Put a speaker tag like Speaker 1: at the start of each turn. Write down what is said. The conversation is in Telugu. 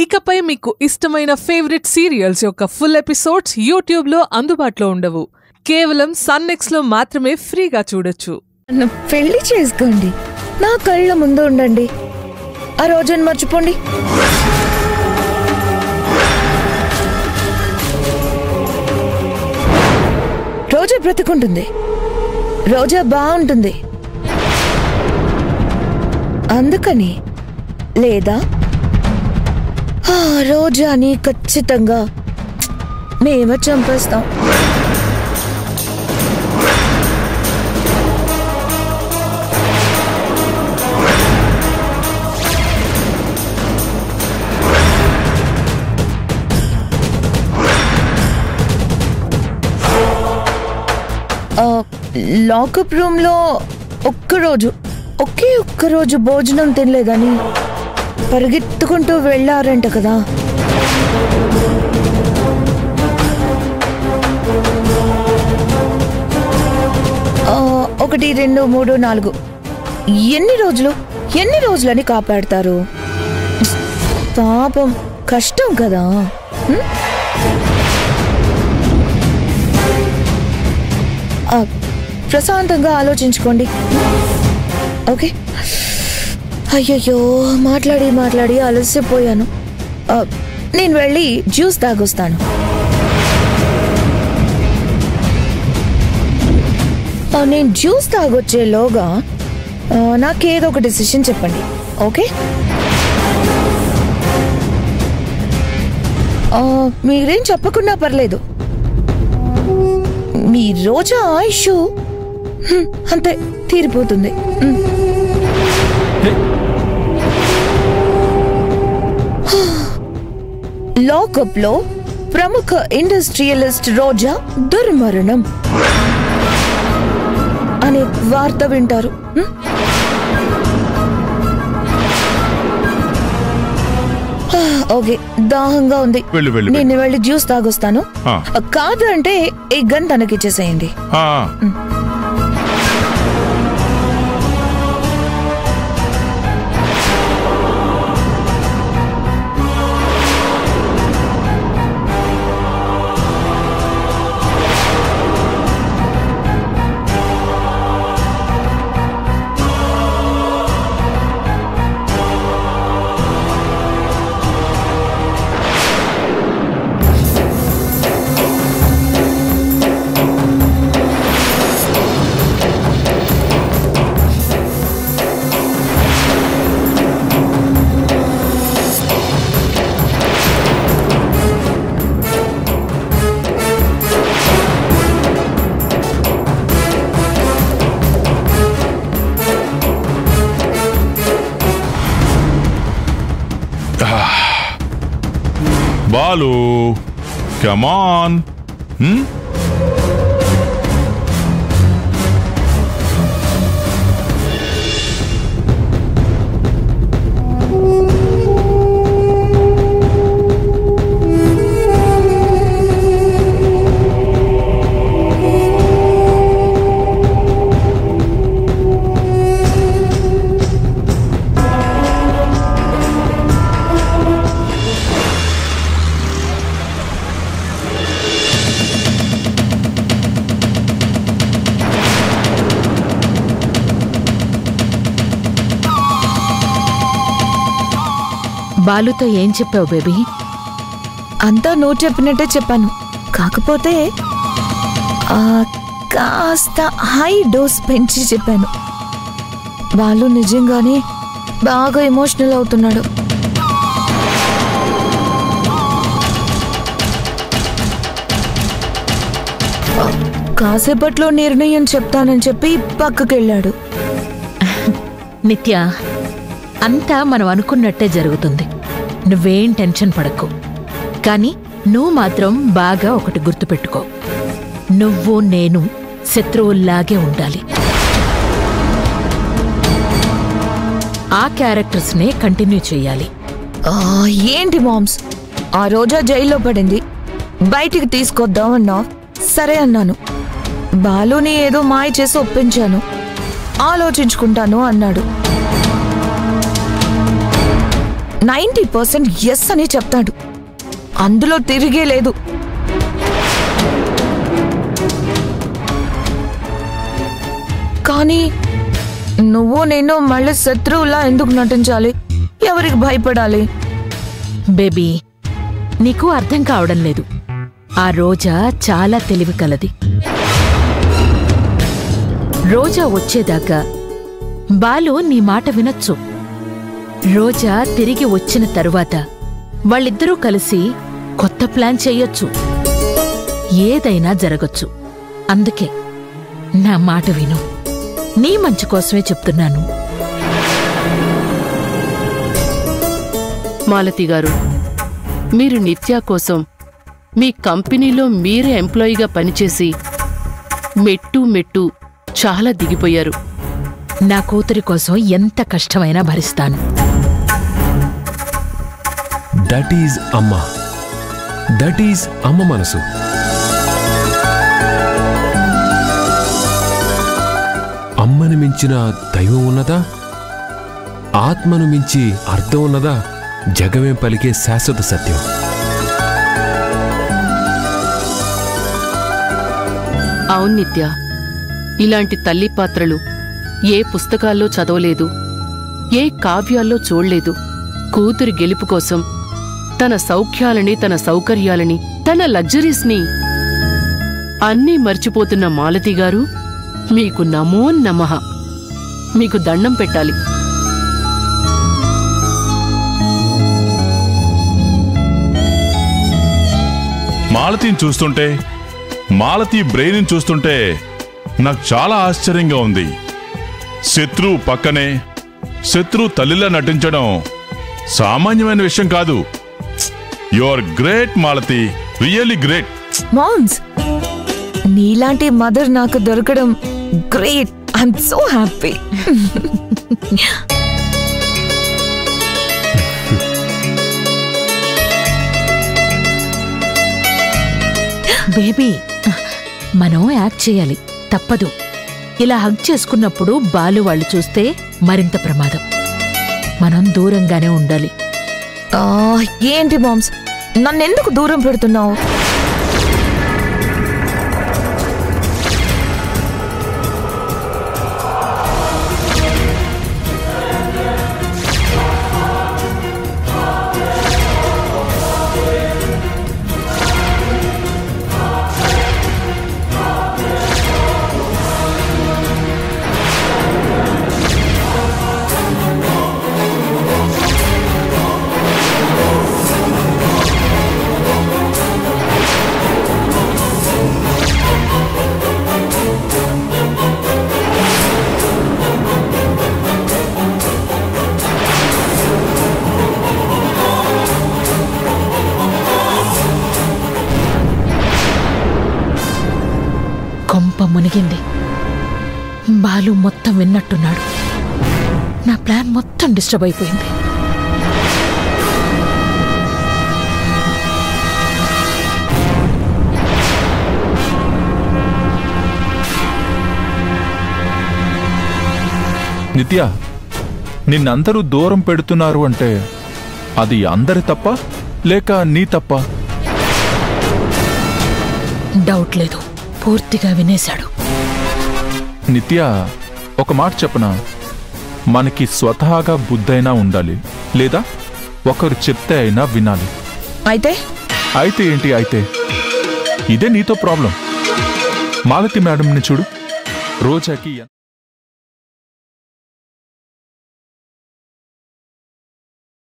Speaker 1: ఇకపై మీకు ఇష్టమైన ఫేవరెట్ సీరియల్స్ యొక్క ఫుల్ ఎపిసోడ్స్ యూట్యూబ్లో అందుబాటులో ఉండవు. కేవలం సన్నెక్స్లో మాత్రమే ఫ్రీగా చూడొచ్చు.
Speaker 2: పెళ్లి చేసుకోండి, నా కళ్ళ ముందు ఉండండి, ఆ రోజుని మర్చిపోండి. రోజా బ్రతుకుంటుంది, రోజా బాగుంటుంది అందుకని. లేదా రోజాని ఖచ్చితంగా మేమే చంపేస్తాం. లాకప్ రూమ్ లో ఒకే ఒక్కరోజు భోజనం తినలేదని పరిగెత్తుకుంటూ వెళ్ళారంట కదా. ఒకటి, 2, 3, 4 ఎన్ని రోజులని కాపాడతారు? పాపం కష్టం కదా. ప్రశాంతంగా ఆలోచించుకోండి, ఓకే? అయ్యయ్యో, మాట్లాడి అలసిపోయాను. నేను వెళ్ళి జ్యూస్ తాగొస్తాను. నేను జ్యూస్ తాగొచ్చేలోగా నాకేదో ఒక డెసిషన్ చెప్పండి, ఓకే? మీరేం చెప్పకున్నా పర్లేదు. మీ రోజా ఆయుష్ అంతే తీరిపోతుంది. లాకప్ లో ప్రముఖ ఇండస్ట్రియలిస్ట్ రోజా దుర్మరణం అనే వార్త వింటారు. ఓకే, దాహంగా ఉంది, నేను వెళ్ళి జ్యూస్ తాగొస్తాను. కాదు అంటే ఈ గన్ తనకిచ్చేసేయండి.
Speaker 3: Balu, come on.
Speaker 4: బాలుతో ఏం చెప్పావు బేబీ?
Speaker 2: అంతా నువ్వు చెప్పినట్టే చెప్పాను, కాకపోతే కాస్త హై డోస్ పెంచి చెప్పాను. బాలు నిజంగానే బాగా ఎమోషనల్ అవుతున్నాడు. కాసేపట్లో నిర్ణయం చెప్తానని చెప్పి పక్కకెళ్ళాడు.
Speaker 4: నిత్య, అంతా మనం అనుకున్నట్టే జరుగుతుంది, నువ్వేం టెన్షన్ పడకు. కానీ నువ్వు మాత్రం బాగా ఒకటి గుర్తుపెట్టుకో, నువ్వు నేను శత్రువుల్లాగే ఉండాలి. ఆ క్యారెక్టర్స్నే కంటిన్యూ చెయ్యాలి.
Speaker 2: ఏంటి మామ్స్, ఆ రోజా జైల్లో పడింది, బయటికి తీసుకొద్దామన్నా సరే అన్నాను. బాలుని ఏదో మాయ చేసి ఒప్పించాను, ఆలోచించుకుంటాను అన్నాడు. 90% ఎస్ అని చెప్తాడు. అందులో తిరిగే లేదు. కానీ నువ్వు నేను మళ్ళీ శత్రువులా ఎందుకు నటించాలి? ఎవరికి భయపడాలి?
Speaker 4: బేబీ, నీకు అర్థం కావడం లేదు. ఆ రోజా చాలా తెలివి కలది. రోజా వచ్చేదాకా బాలు నీ మాట వినొచ్చు. రోజా తిరిగి వచ్చిన తరువాత వాళ్ళిద్దరూ కలిసి కొత్త ప్లాన్ చెయ్యొచ్చు. ఏదైనా జరగొచ్చు. అందుకే నా మాట విను. నీ మంచి కోసమే చెప్తున్నాను.
Speaker 5: మాలతి గారు, మీరు నిత్య కోసం మీ కంపెనీలో మీరే ఎంప్లాయీగా పనిచేసి మెట్టు మెట్టు చాలా దిగిపోయారు.
Speaker 4: నా కూతురి కోసం ఎంత కష్టమైనా భరిస్తాను.
Speaker 6: దట్ ఈజ్ అమ్మ. దట్ ఈజ్ అమ్మ మనసు. అమ్మను మించిన దైవం ఉన్నదా? ఆత్మను మించి అర్థం ఉన్నదా? జగమే పలికే శాశ్వత సత్యం.
Speaker 5: అవును నిత్య, ఇలాంటి తల్లి పాత్రలు ఏ పుస్తకాల్లో చదవలేదు, ఏ కావ్యాల్లో చూడలేదు. కూతురి గెలుపు కోసం తన సౌఖ్యాలని, తన సౌకర్యాలని, తన లగ్జరీస్ని అన్నీ మర్చిపోతున్న మాలతి గారు, మీకు నమో నమః. మీకు దండం పెట్టాలి.
Speaker 3: మాలతిని చూస్తుంటే, మాలతి బ్రెయిన్ చూస్తుంటే నాకు చాలా ఆశ్చర్యంగా ఉంది. శత్రువు పక్కనే శత్రువు తల్లిలా నటించడం సామాన్యమైన విషయం కాదు. You are great Malathi, really great.
Speaker 2: Moms, నీలాంటి మదర్ నాకు దొరకడం great. I'm so happy.
Speaker 4: Baby, మనం యాక్ట్ చేయాలి, తప్పదు. ఇలా హగ్ చేసుకున్నప్పుడు బాలు వాళ్ళు చూస్తే మరింత ప్రమాదం. మనం దూరంగానే ఉండాలి.
Speaker 2: ఏంటి మామ్స్, నన్నెందుకు దూరం పెడుతున్నావు?
Speaker 4: కొంప మునిగింది. బాలు మొత్తం విన్నట్టున్నాడు. నా ప్లాన్ మొత్తం డిస్టర్బ్ అయిపోయింది.
Speaker 7: నిత్య, నిన్నందరూ దూరం పెడుతున్నారు అంటే అది అందరి తప్ప లేక నీ తప్ప?
Speaker 4: డౌట్ లేదు, పూర్తిగా వినేశాడు.
Speaker 7: నిత్య, ఒక మాట చెప్పనా? మనకి స్వతహాగా బుద్ధైనా ఉండాలి, లేదా ఒకరు చెప్తే అయినా వినాలి.
Speaker 2: అయితే
Speaker 7: ఏంటి అయితే? ఇదే నీతో ప్రాబ్లం. మాలతి మేడంని చూడు, రోజాకి